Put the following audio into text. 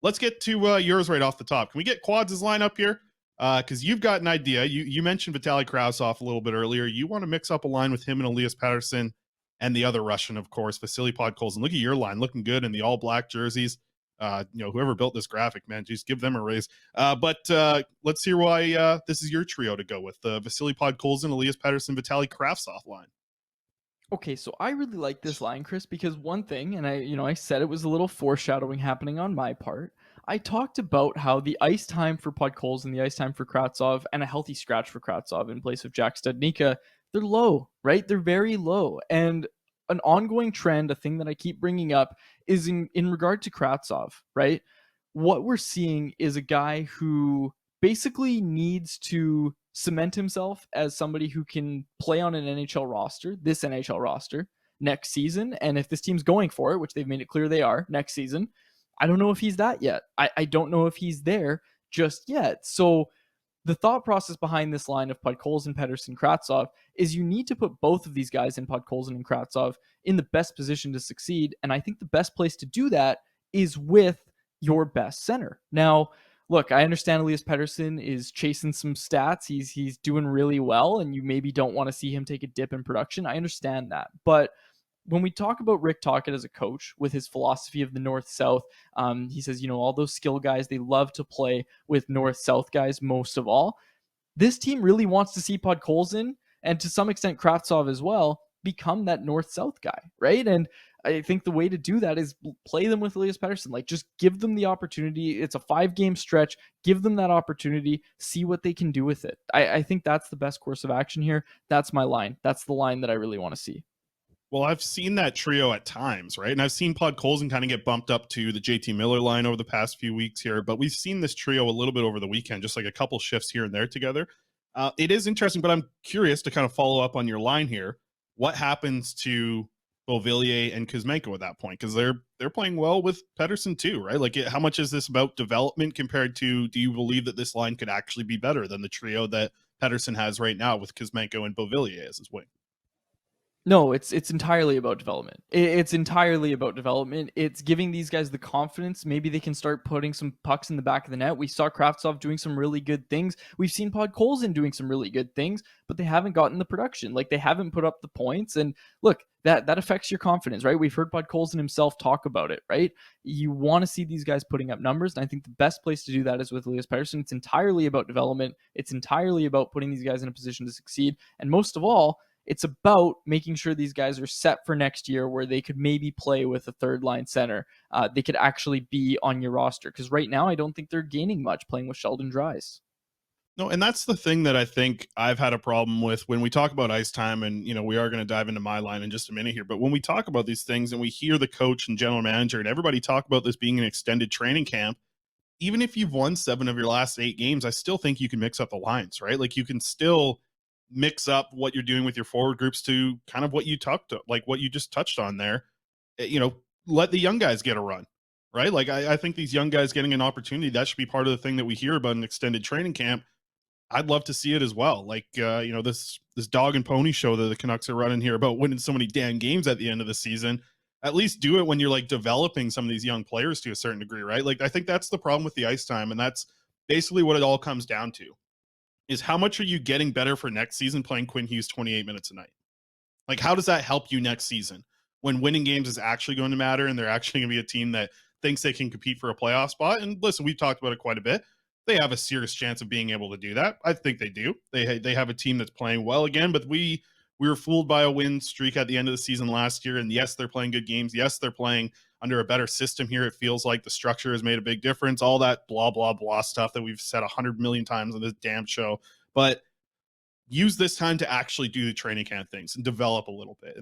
let's get to yours right off the top. Can we get Quads' line up here? Because you've got an idea. You mentioned Vitaly Krasov a little bit earlier. You want to mix up a line with him and Elias Pettersson and the other Russian, of course, Vasily Podkolzin. Look at your line, looking good in the all black jerseys. Whoever built this graphic, man, just give them a raise. But let's hear why this is your trio to go with: the Vasily Podkolzin, Elias Pettersson, Vitaly Krasov line. Okay, so I really like this line, Chris, because one thing, and I said it was a little foreshadowing happening on my part. I talked about how the ice time for Podkolzin, the ice time for Kravtsov, and a healthy scratch for Kravtsov in place of Jack Studnicka, they're low, right? They're very low. And an ongoing trend, a thing that I keep bringing up, is in regard to Kravtsov, right? What we're seeing is a guy who basically needs to cement himself as somebody who can play on an NHL roster, this NHL roster, next season. And if this team's going for it, which they've made it clear they are next season, I don't know if he's that yet. I don't know if he's there just yet. So the thought process behind this line of Podkolzin, Pettersson, Kravtsov is you need to put both of these guys in Podkolzin and Kravtsov in the best position to succeed. And I think the best place to do that is with your best center. Now, look, I understand Elias Pettersson is chasing some stats. He's doing really well, and you maybe don't want to see him take a dip in production. I understand that. But when we talk about Rick Tocchet as a coach with his philosophy of the North-South, he says, all those skill guys, they love to play with North-South guys most of all. This team really wants to see Podkolzin, and to some extent Kravtsov as well, become that North-South guy, right? And I think the way to do that is play them with Elias Pettersson. Like, just give them the opportunity. It's a 5-game stretch. Give them that opportunity. See what they can do with it. I think that's the best course of action here. That's my line. That's the line that I really want to see. Well, I've seen that trio at times, right? And I've seen Podkolzin kind of get bumped up to the JT Miller line over the past few weeks here, but we've seen this trio a little bit over the weekend, just like a couple shifts here and there together. It is interesting, but I'm curious to kind of follow up on your line here. What happens to Beauvillier and Kuzmenko at that point? Because they're playing well with Pettersson too, right? Like, how much is this about development compared to, do you believe that this line could actually be better than the trio that Pettersson has right now with Kuzmenko and Beauvillier as his wing? No, it's entirely about development. It's entirely about development. It's giving these guys the confidence. Maybe they can start putting some pucks in the back of the net. We saw Kravtsov doing some really good things. We've seen Podkolzin doing some really good things, but they haven't gotten the production. Like, they haven't put up the points. And look, that affects your confidence, right? We've heard Podkolzin himself talk about it, right? You want to see these guys putting up numbers, and I think the best place to do that is with Elias Pettersson. It's entirely about development. It's entirely about putting these guys in a position to succeed. And most of all, it's about making sure these guys are set for next year where they could maybe play with a third line center. They could actually be on your roster, because right now I don't think they're gaining much playing with Sheldon Dries. No, and that's the thing that I think I've had a problem with when we talk about ice time, and we are going to dive into my line in just a minute here. But when we talk about these things and we hear the coach and general manager and everybody talk about this being an extended training camp, even if you've won 7 of your last 8 games, I still think you can mix up the lines, right? Like, you can still mix up what you're doing with your forward groups to kind of what you just touched on there. Let the young guys get a run, right? Like, I think these young guys getting an opportunity, that should be part of the thing that we hear about an extended training camp. I'd love to see it as well. Like, this dog and pony show that the Canucks are running here about winning so many damn games at the end of the season. At least do it when you're like developing some of these young players to a certain degree, right? Like, I think that's the problem with the ice time, and that's basically what it all comes down to. Is how much are you getting better for next season playing Quinn Hughes 28 minutes a night? Like, how does that help you next season when winning games is actually going to matter and they're actually going to be a team that thinks they can compete for a playoff spot? And listen, we've talked about it quite a bit. They have a serious chance of being able to do that. I think they do. They have a team that's playing well again, but we were fooled by a win streak at the end of the season last year. And yes, they're playing good games. Yes, they're playing under a better system here. It feels like the structure has made a big difference. All that blah, blah, blah stuff that we've said 100 million times on this damn show. But use this time to actually do the training camp things and develop a little bit.